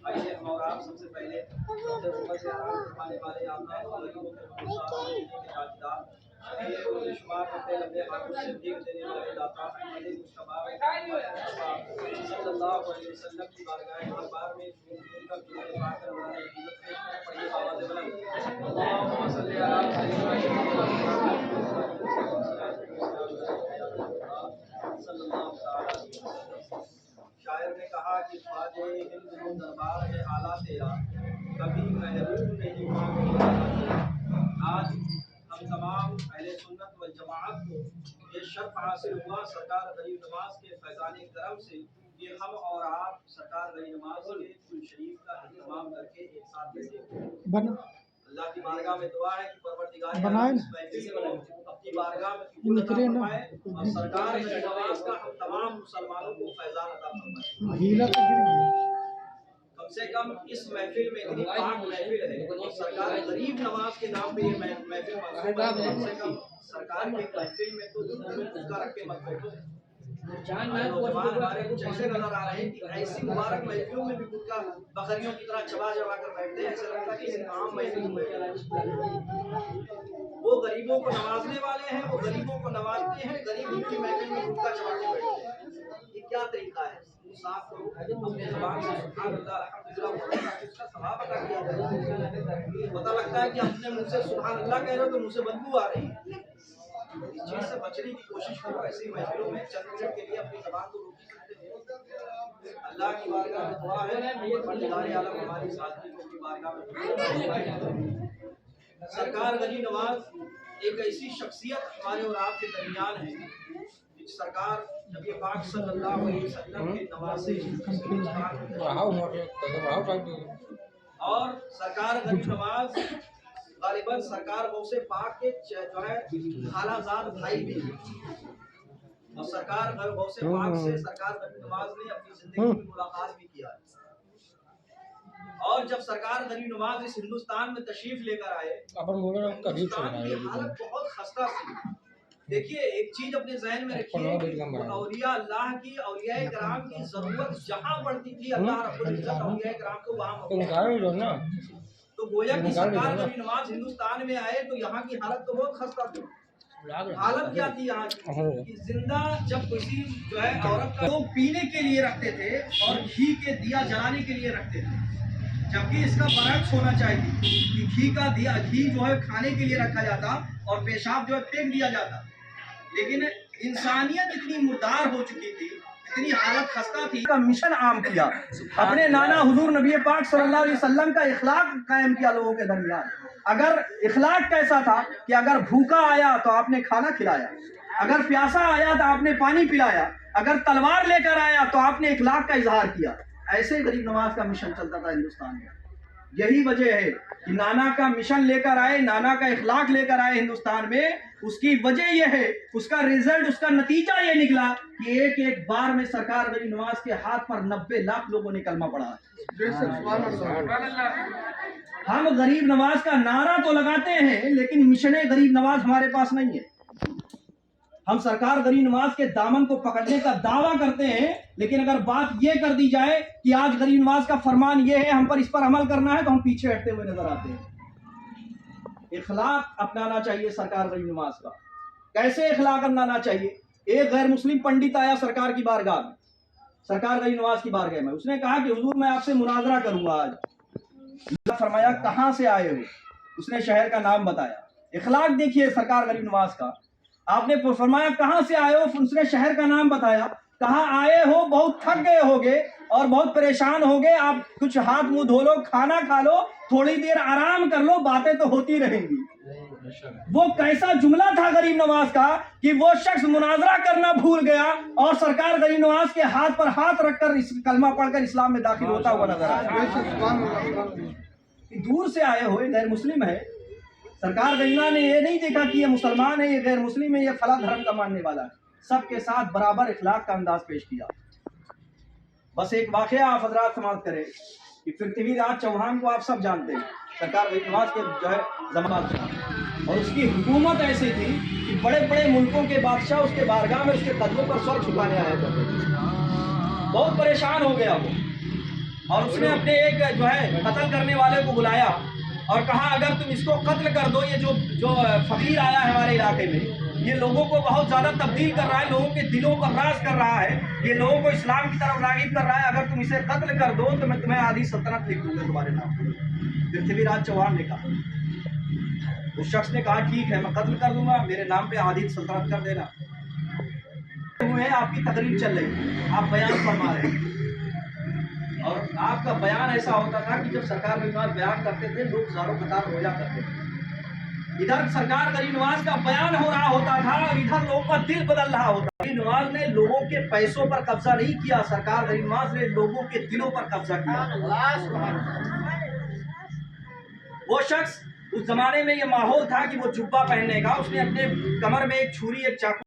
आइए हम और आप सबसे पहले अपने ऊपर से आराम फरमाने वाले आपका शुमार करते लंबे हाथों से भीख देने वाले दाता सल्लल्लाहु अलैहि वसल्लम की बारगाह दरबार में उनका जुलूस पाकर उन्होंने पढ़ी आवाज़ बुलंद अल्लाहुम्मा सल्ली अला सल्लल्लाहु अलैहि वसल्लम। शायर ने कहा कि ख्वाजे हिंद को दरबार है आला तेरा, कभी महरूम नहीं मांगे। आज हम तमाम अहले सुन्नत व जमाअत को ये शर्फ हासिल हुआ सरकार गरीब नवाज के फैज़ान करम से कि हम और आप सरकार गरीब नवाज के कुल शरीफ का इहतमाम करके एक साथ बैठे। अल्लाह की बारगाह में दुआ है कि परवरदिगार अपनी बारगाह में फरमाए और सरकार गरीब नवाज का हम तमाम मुसलमानों को फैज़ान अता फरमाए। कम से कम इस महफिल में इतनी पाक महफिल है और सरकार गरीब नवाज के नाम पे ये महफिल कम से कम सरकार की महफिल में तो उसका रख के मत बैठो। हमारे कुछ ऐसे नजर आ रहे हैं कि ऐसी मुबारक महफिलों में भी गुटखा बकरियों की तरह चबा चबा कर बैठते हैं, ऐसा लगता है कि आम महफिल में वो गरीबों को नवाजने वाले हैं, वो गरीबों को नवाजते हैं, गरीब उनकी महफिल में गुटखा चबाते बैठते हैं। ये क्या तरीका है? साफ करो अपने ज़बान से सुभान अल्लाह अल्हम्दुलिल्लाह इसका सवाब अदा किया जाए। पता लगता है कि अपने मुंह से सुभान अल्लाह कह रहे हो तो मुंह से बदबू आ रही है। इस चीज से बचने की कोशिश करो। ऐसी महफिलों में चंद मिनट के लिए अपनी ज़बान को रोकी सकते हो। अल्लाह की बारगाह में दुआ है परवरदिगार आलम हमारी सादगी को अपनी बारगाह में। सरकार गनी नवाज एक ऐसी शख्सियत हमारे और आपके दरमियान है। सरकार नबी पाक सल्लल्लाहु अलैहि वसल्लम के नवासे और सरकार गरीब नवाज गालिबन सरकार गौसे पाक के जो है खालाजाद भाई भी और सरकार गौसे पाक से सरकार गरीब नवाज ने अपनी जिंदगी में मुलाकात भी किया। और जब सरकार गरीब नवाज इस हिंदुस्तान में तशरीफ लेकर आए, हिंदुस्तान की हालत बहुत खस्ता थी। देखिए एक चीज अपने जहन में रखिए, औलिया अल्लाह की औलिया कराम की जरूरत जहाँ पड़ती थी अल्लाह रब्बुल इज्जत औलिया कराम को वहाँ। तो गोया की सरकार गरीब नवाज हिंदुस्तान में आए तो यहाँ की हालत तो बहुत खस्ता थी। हालत क्या थी यहाँ की? जिंदा जब किसी जो है औरत का तो पीने के लिए रखते थे और घी के दिया जलाने के लिए रखते थे, जबकि इसका बरक्स होना चाहिए कि घी का दिया घी जो है खाने के लिए रखा जाता और पेशाब जो है फेंक दिया जाता। लेकिन इंसानियत इतनी मुर्दार हो चुकी थी, इतनी हालत खस्ता थी का मिशन आम किया। अपने नाना हुजूर नबी पाक सल्लल्लाहु अलैहि वसल्लम का इखलाक कायम किया लोगों के दरमियान। अगर इखलाक कैसा था कि अगर भूखा आया तो आपने खाना खिलाया, अगर प्यासा आया तो आपने पानी पिलाया, अगर तलवार लेकर आया तो आपने इखलाक का इजहार किया। ऐसे गरीब नवाज का मिशन चलता था हिंदुस्तान में। यही वजह है कि नाना का मिशन लेकर आए, नाना का इखलाक लेकर आए हिंदुस्तान में। उसकी वजह यह है, उसका रिजल्ट, उसका नतीजा ये निकला कि एक एक बार में सरकार गरीब नवाज के हाथ पर 90 लाख लोगों ने कलमा पढ़ा। हम गरीब नवाज का नारा तो लगाते हैं लेकिन मिशन गरीब नवाज हमारे पास नहीं है। हम सरकार गरीब नवाज के दामन को पकड़ने का दावा करते हैं, लेकिन अगर बात यह कर दी जाए कि आज गरीब नवाज का फरमान यह है, हम पर इस पर अमल करना है, तो हम पीछे हटते हुए नजर आते हैं। इखलाक अपनाना चाहिए सरकार गरीब नवाज का। कैसे इखलाक अपनाना चाहिए? एक गैर मुस्लिम पंडित आया सरकार की बारगाह में, सरकार गरीब नवाज की बारगाह में। उसने कहा कि हुजूर मैं आपसे मुनाजरा करूंगा आज। फरमाया कहां से आए हो? उसने शहर का नाम बताया। इखलाक देखिए सरकार गरीब नवाज का। आपने फरमाया कहां से आए हो? उसने शहर का नाम बताया। कहा आए हो, बहुत थक गए होगे और बहुत परेशान होगे, आप कुछ हाथ मुंह धो लो, खाना खा लो, थोड़ी देर आराम कर लो, बातें तो होती रहेंगी। वो कैसा जुमला था गरीब नवाज का कि वो शख्स मुनाजरा करना भूल गया और सरकार गरीब नवाज के हाथ पर हाथ रखकर कलमा पढ़कर इस्लाम में दाखिल होता हुआ नजर आया। दूर से आए हुए गैर मुस्लिम है, सरकार गरीबा ने ये नहीं देखा कि ये मुसलमान है, ये गैर मुस्लिम है, ये फला धर्म का मानने वाला है। सबके साथ बराबर इखलाक का अंदाज पेश किया। बस एक वाकया आप हजरात समाप्त करें। कि पृथ्वीराज चौहान को आप सब जानते हैं, सरकार गरीब नवाज के जो है जमात, और उसकी हुकूमत ऐसी थी कि बड़े बड़े मुल्कों के बादशाह उसके बारगाह में उसके कदमों पर सर झुकाने आया करते थे। बहुत परेशान हो गया वो, और उसने अपने एक जो है कत्ल करने वाले को बुलाया और कहा अगर तुम इसको कत्ल कर दो, ये जो फकीर आया है हमारे इलाके में, ये लोगों को बहुत ज़्यादा तब्दील कर रहा है, लोगों के दिलों पर राज कर रहा है, ये लोगों को इस्लाम की तरफ राग़िब कर रहा है, अगर तुम इसे कत्ल कर दो तो मैं तुम्हें आधी सल्तनत लिख दूंगा तुम्हारे नाम। पृथ्वीराज चौहान ने कहा, उस शख्स ने कहा ठीक है मैं कत्ल कर दूंगा, मेरे नाम पे आधी सल्तनत कर देना। हुए आपकी तकरीर चल रही, आप बयान फरमा रहे हैं, और आपका बयान ऐसा होता था कि जब सरकार गरीब नवाज बयान करते थे लोग ज़ारों कतार हो जाते थे। इधर सरकार गरीब नवाज का बयान हो रहा होता था और इधर लोगों का दिल बदल रहा होता। गरीब नवाज ने लोगों के पैसों पर कब्जा नहीं किया, सरकार गरीब नवाज ने लोगों के दिलों पर कब्जा किया। वो शख्स उस जमाने में ये माहौल था कि वो जुब्बा पहनने का, उसने अपने कमर में एक छुरी एक चाकू